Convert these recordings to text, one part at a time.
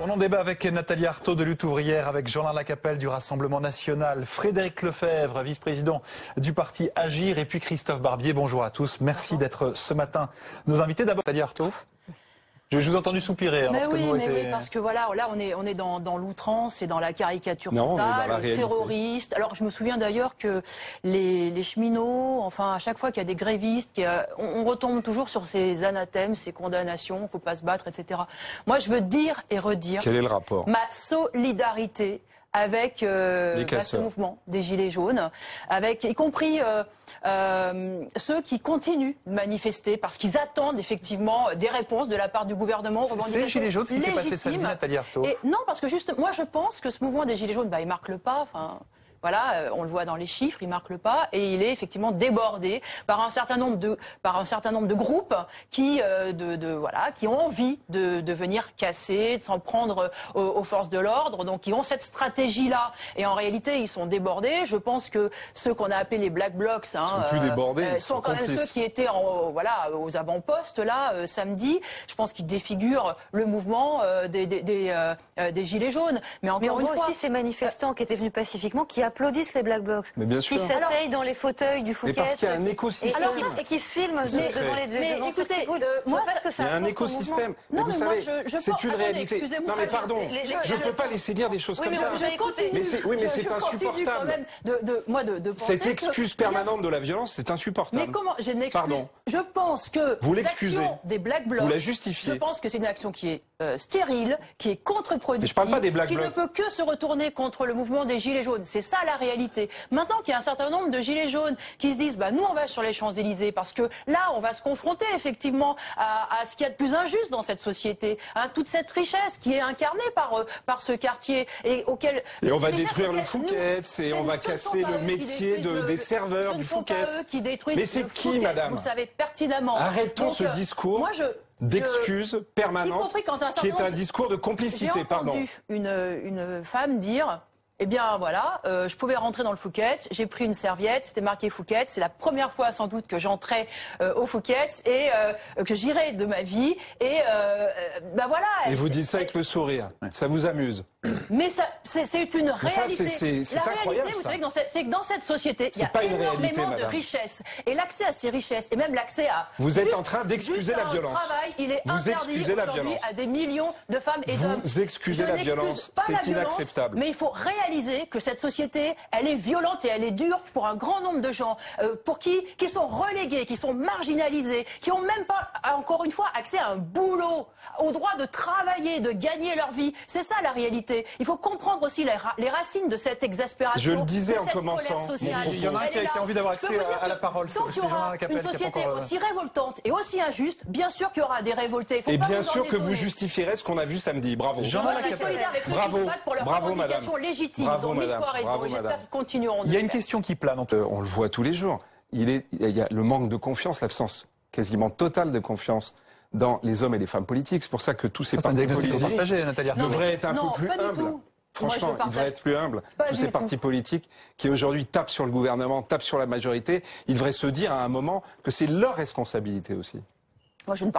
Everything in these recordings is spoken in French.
On en débat avec Nathalie Arthaud de Lutte ouvrière, avec Jean-Lin Lacapelle du Rassemblement national, Frédéric Lefebvre, vice-président du parti Agir, et puis Christophe Barbier. Bonjour à tous. Merci d'être ce matin nos invités. D'abord, Nathalie Arthaud. Je vous ai entendu soupirer. Mais oui, parce que voilà, là on est dans l'outrance et dans la caricature totale, terroriste. Alors je me souviens d'ailleurs que les cheminots, enfin à chaque fois qu'il y a des grévistes, on retombe toujours sur ces anathèmes, ces condamnations, faut pas se battre, etc. Moi je veux dire et redire. Quel est le rapport ? Ma solidarité avec ce mouvement des Gilets jaunes, avec y compris ceux qui continuent de manifester parce qu'ils attendent effectivement des réponses de la part du gouvernement. C'est les Gilets jaunes, ce qui s'est passé samedi, Nathalie Arthaud. Non, parce que juste, moi je pense que ce mouvement des Gilets jaunes, il marque le pas. Voilà, on le voit dans les chiffres, il marque le pas et il est effectivement débordé par un certain nombre de groupes qui qui ont envie de venir casser, de s'en prendre aux forces de l'ordre, donc qui ont cette stratégie-là. Et en réalité, ils sont débordés. Je pense que ceux qu'on a appelés les Black Blocs, sont plus débordés, ils sont quand même ceux qui étaient aux avant-postes là samedi. Je pense qu'ils défigurent le mouvement des Gilets jaunes. Mais on voit aussi ces manifestants qui étaient venus pacifiquement, qui applaudissent les Black Blocs, qui s'asseyent dans les fauteuils du Fouquet. Mais parce qu'il y a un écosystème. Et qui se filment devant les mais écoutez, moi, parce que il y a un écosystème. Non, mais vous savez, c'est une réalité. Non mais pardon, je ne peux pas laisser dire des choses comme ça. Mais c'est insupportable. Cette excuse permanente de la violence, c'est insupportable. Mais comment j'ai une excuse? Je pense que l'action des Black Blocs, vous la justifiez. Je pense que c'est une action qui est stérile, qui est contre-productive, je parle pas des Black qui Blocs. ne peut que se retourner contre le mouvement des Gilets jaunes. C'est ça la réalité. Maintenant qu'il y a un certain nombre de Gilets jaunes qui se disent nous on va sur les Champs-Élysées parce que là on va se confronter effectivement à ce qu'il y a de plus injuste dans cette société, à toute cette richesse qui est incarnée par ce quartier et auquel... Et on va détruire le Fouquet, et on va casser le métier des serveurs du Fouquet. Mais c'est qui, madame? Vous le savez pertinemment. Arrêtons ce discours d'excuses permanentes, qui est un discours de complicité, pardon. J'ai entendu une femme dire... Eh bien voilà, je pouvais rentrer dans le Fouquet, j'ai pris une serviette, c'était marqué Fouquet, c'est la première fois sans doute que j'entrais au Fouquet et que j'irais de ma vie et voilà. Et vous dites ça avec le sourire, ça vous amuse? Mais c'est une réalité. C'est incroyable, vous savez que dans cette société, il y a énormément de richesses. Et l'accès à ces richesses, et même l'accès à... Vous êtes en train d'excuser la violence. Travail, il est interdit aujourd'hui à des millions de femmes et d'hommes. Vous excusez la violence, c'est inacceptable. Mais il faut réaliser que cette société, elle est violente et elle est dure pour un grand nombre de gens, pour qui sont relégués, qui sont marginalisés, qui ont même pas, encore une fois, accès à un boulot, au droit de travailler, de gagner leur vie. C'est ça la réalité. Il faut comprendre aussi les racines de cette exaspération. Je le disais en commençant. Il y en a un qui a envie d'avoir accès à la parole. Tant qu'il y aura une société aussi révoltante et aussi injuste, bien sûr qu'il y aura des révoltés. Et bien sûr que vous justifierez ce qu'on a vu samedi. Bravo. Je suis solidaire avec ceux qui se battent pour leurs revendications légitimes. Ils ont mille fois raison et j'espère qu'ils continueront de le faire. Il y a une question qui plane. On le voit tous les jours. Il y a le manque de confiance, l'absence quasiment totale de confiance dans les hommes et les femmes politiques. C'est pour ça que tous ces partis politiques devraient être un peu plus humbles. Franchement, il devrait être plus humble. Tous ces partis politiques qui aujourd'hui tapent sur le gouvernement, tapent sur la majorité, ils devraient se dire à un moment que c'est leur responsabilité aussi. Moi, je ne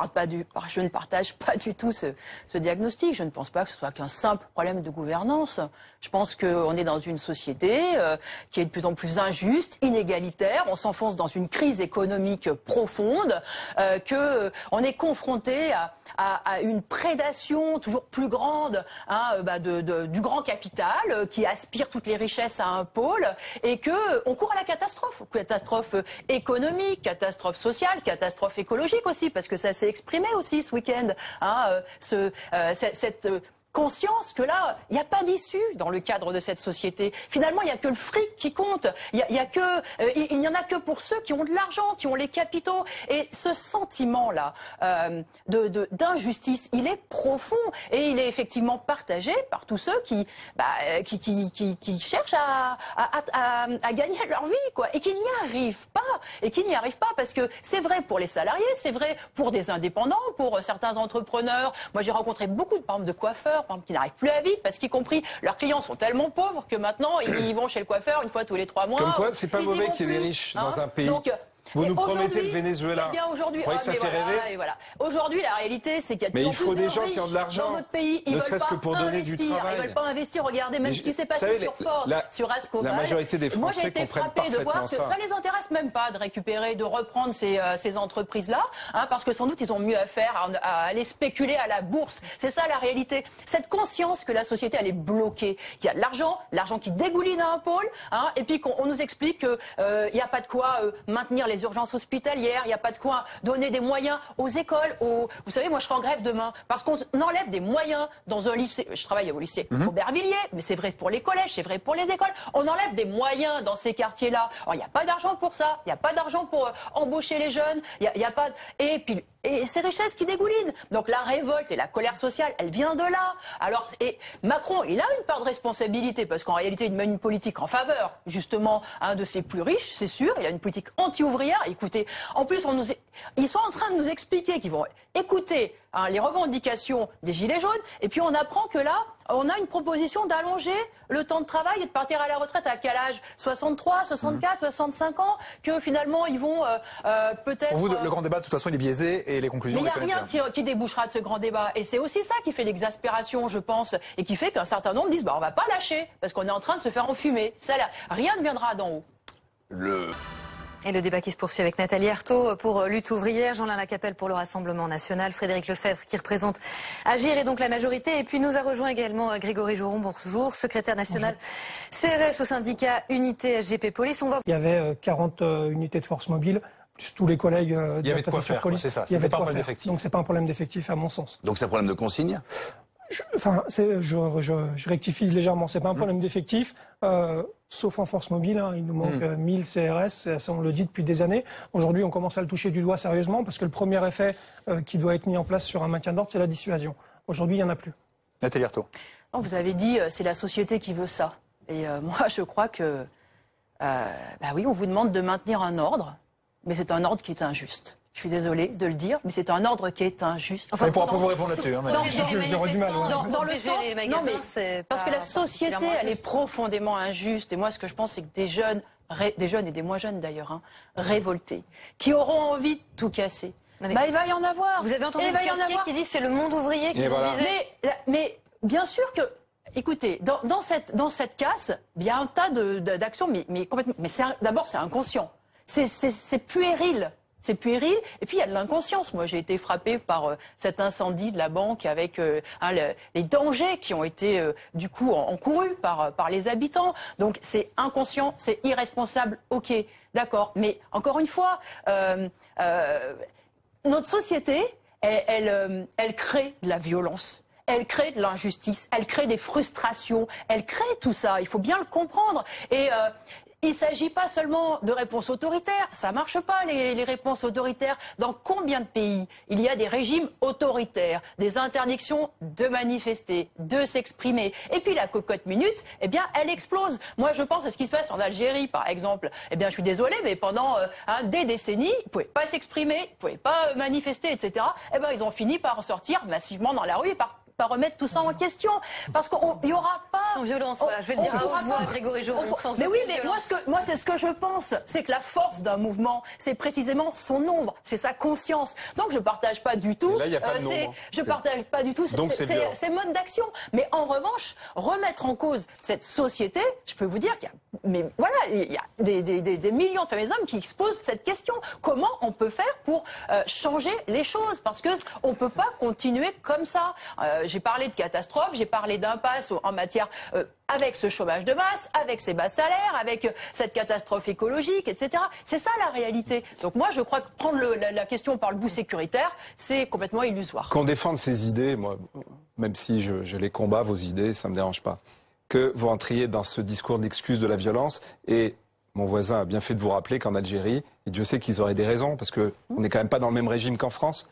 partage pas du tout ce diagnostic. Je ne pense pas que ce soit qu'un simple problème de gouvernance. Je pense qu'on est dans une société qui est de plus en plus injuste, inégalitaire. On s'enfonce dans une crise économique profonde, qu'on est confronté à une prédation toujours plus grande du grand capital qui aspire toutes les richesses à un pôle et qu'on court à la catastrophe économique, catastrophe sociale, catastrophe écologique aussi, parce que ça s'est exprimé aussi ce week-end, cette conscience que là, il n'y a pas d'issue dans le cadre de cette société. Finalement, il n'y a que le fric qui compte. Il n'y en a que pour ceux qui ont de l'argent, qui ont les capitaux. Et ce sentiment-là d'injustice, il est profond et il est effectivement partagé par tous ceux qui cherchent à gagner leur vie, quoi, et qui n'y arrivent pas. Parce que c'est vrai pour les salariés, c'est vrai pour des indépendants, pour certains entrepreneurs. Moi, j'ai rencontré beaucoup de coiffeurs, par exemple, qui n'arrivent plus à vivre parce qu'y compris leurs clients sont tellement pauvres que maintenant ils vont chez le coiffeur une fois tous les 3 mois. Comme quoi, c'est pas mauvais qu'il y ait des riches dans un pays Vous nous promettez le Venezuela. Eh bien aujourd'hui, vous croyez que ça fait rêver? Voilà. Aujourd'hui, la réalité, c'est qu'il y a de plus en plus des gens qui ont de l'argent dans notre pays. Ils ne veulent serait-ce pas que pour donner du investir. travail. Ils veulent pas investir. Regardez même ce qui s'est passé sur Ford, sur Ascoval. La majorité des Français Moi, j'ai été frappée de voir que ça les intéresse même pas de récupérer, de reprendre ces entreprises-là, hein, parce que sans doute ils ont mieux à faire à aller spéculer à la bourse. C'est ça la réalité. Cette conscience que la société elle est bloquée, qu'il y a de l'argent qui dégouline à un pôle, hein, et puis qu'on nous explique que il n'y a pas de quoi maintenir les urgences hospitalières, il n'y a pas de quoi donner des moyens aux écoles. Vous savez, moi je serai en grève demain parce qu'on enlève des moyens dans un lycée. Je travaille au lycée Aubervilliers, mais c'est vrai pour les collèges, c'est vrai pour les écoles. On enlève des moyens dans ces quartiers-là. Il n'y a pas d'argent pour ça, il n'y a pas d'argent pour embaucher les jeunes, il y a pas. Et ces richesses qui dégoulinent. Donc la révolte et la colère sociale, elle vient de là. Alors, et Macron, il a une part de responsabilité parce qu'en réalité, il mène une politique en faveur, justement, de ses plus riches, c'est sûr. Il a une politique anti-ouvrière. Écoutez, en plus, ils sont en train de nous expliquer qu'ils vont écouter les revendications des Gilets jaunes. Et puis on apprend que là, on a une proposition d'allonger le temps de travail et de partir à la retraite à quel âge? 63, 64, 65 ans, que finalement ils vont peut-être... Pour vous, le grand débat, de toute façon, il est biaisé et les conclusions... Mais il n'y a rien qui débouchera de ce grand débat. Et c'est aussi ça qui fait l'exaspération, je pense, et qui fait qu'un certain nombre disent on va pas lâcher, parce qu'on est en train de se faire enfumer. Rien ne viendra d'en haut. Et le débat qui se poursuit avec Nathalie Arthaud pour Lutte ouvrière, Jean-Lin Lacapelle pour le Rassemblement national, Frédéric Lefebvre qui représente Agir et donc la majorité. Et puis nous a rejoint également Grégory Joron, bonjour, secrétaire national CRS au syndicat Unité SGP Police. Il y avait 40 unités de force mobile, plus tous les collègues de la préfecture police. C'est ça, il y avait pas un de quoi problème faire. d'effectif. Donc c'est pas un problème d'effectif à mon sens. Donc c'est un problème de consigne? Je rectifie légèrement, c'est pas un problème d'effectif, sauf en force mobile, hein, il nous manque 1000 CRS, ça on le dit depuis des années. Aujourd'hui on commence à le toucher du doigt sérieusement parce que le premier effet qui doit être mis en place sur un maintien d'ordre, c'est la dissuasion. Aujourd'hui il n'y en a plus. Nathalie Arthaud. Vous avez dit c'est la société qui veut ça. Et moi je crois que, oui, on vous demande de maintenir un ordre, mais c'est un ordre qui est injuste. Je suis désolée de le dire, mais c'est un ordre qui est injuste. Enfin, pour vous répondre là-dessus. J'aurais du mal. Dans le sens, non mais parce que la société, elle est profondément injuste. Et moi, ce que je pense, c'est que des jeunes et des moins jeunes d'ailleurs, révoltés, qui auront envie de tout casser. Il va y en avoir. Vous avez entendu le kiosquier qui dit c'est le monde ouvrier qui vous visait. Mais bien sûr que. Écoutez, dans cette casse, il y a un tas d'actions, mais complètement. Mais d'abord, c'est inconscient. C'est puéril. C'est puéril. Et puis, il y a de l'inconscience. Moi, j'ai été frappée par cet incendie de la banque avec les dangers qui ont été, du coup, encourus par les habitants. Donc, c'est inconscient, c'est irresponsable. OK, d'accord. Mais, encore une fois, notre société, elle crée de la violence. Elle crée de l'injustice. Elle crée des frustrations. Elle crée tout ça. Il faut bien le comprendre. Et... il ne s'agit pas seulement de réponses autoritaires, ça ne marche pas les réponses autoritaires. Dans combien de pays il y a des régimes autoritaires, des interdictions de manifester, de s'exprimer? Et puis la cocotte minute, elle explose. Moi je pense à ce qui se passe en Algérie par exemple. Je suis désolée, mais pendant des décennies, ils ne pouvaient pas s'exprimer, ils ne pouvaient pas manifester, etc. Ils ont fini par sortir massivement dans la rue et par remettre tout ça en question. Parce qu'il n'y aura pas... Sans violence, voilà, je vais le dire à haute voix, Grégory Joron. Mais oui, mais moi c'est ce que je pense. C'est que la force d'un mouvement, c'est précisément son nombre, c'est sa conscience. Donc je ne partage pas du tout... Là, il n'y a pas de nombre. Je partage pas du tout ces modes d'action. Mais en revanche, remettre en cause cette société, je peux vous dire qu'il y a des millions de femmes et hommes qui se posent cette question. Comment on peut faire pour changer les choses? Parce qu'on ne peut pas continuer comme ça. J'ai parlé de catastrophe, j'ai parlé d'impasse en matière avec ce chômage de masse, avec ces bas salaires, avec cette catastrophe écologique, etc. C'est ça la réalité. Donc moi je crois que prendre la question par le bout sécuritaire, c'est complètement illusoire. Qu'on défende ces idées, moi, même si je les combats, vos idées, ça ne me dérange pas. Que vous entriez dans ce discours d'excuse de la violence et... Mon voisin a bien fait de vous rappeler qu'en Algérie, et Dieu sait qu'ils auraient des raisons, parce qu'on n'est quand même pas dans le même régime qu'en France,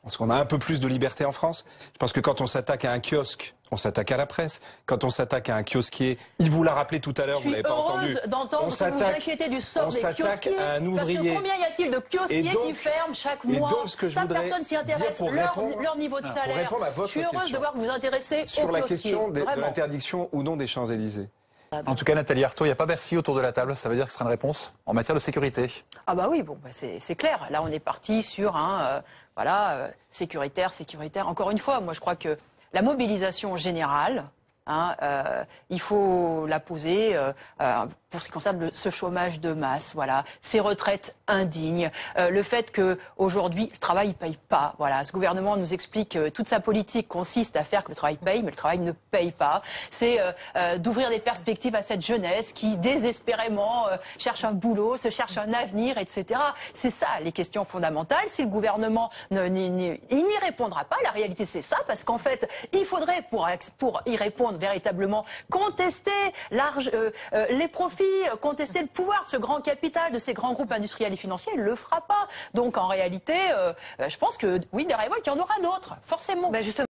parce qu'on a un peu plus de liberté en France. Je pense que quand on s'attaque à un kiosque, on s'attaque à la presse. Quand on s'attaque à un kiosquier, il vous l'a rappelé tout à l'heure, vous l'avez pas entendu. Je suis heureuse d'entendre que vous vous inquiétez du sort des kiosquiers. À un ouvrier. Parce que combien y a-t-il de kiosquiers qui ferment chaque mois? Ça, personne s'y intéresse. Leur niveau de salaire. Je suis heureuse de voir que vous vous intéressez aux kiosquiers. Sur la question de l'interdiction ou non des Champs-Élysées. En tout cas, Nathalie Arthaud, il n'y a pas Bercy autour de la table. Ça veut dire que ce sera une réponse en matière de sécurité. Ah bah oui, bon, bah c'est clair. Là, on est parti sur un sécuritaire. Encore une fois, moi, je crois que la mobilisation générale, il faut la poser pour ce qui concerne ce chômage de masse, voilà, ces retraites indignes, le fait que aujourd'hui le travail ne paye pas, voilà, ce gouvernement nous explique que toute sa politique consiste à faire que le travail paye, mais le travail ne paye pas. C'est d'ouvrir des perspectives à cette jeunesse qui désespérément cherche un boulot, se cherche un avenir, etc. C'est ça les questions fondamentales. Si le gouvernement n'y répondra pas, la réalité c'est ça, parce qu'en fait il faudrait pour y répondre véritablement contester les profits, contester le pouvoir de ce grand capital, de ces grands groupes industriels et financiers. Il ne le fera pas. Donc en réalité, je pense que oui, des révoltes, il y en aura d'autres, forcément. Justement.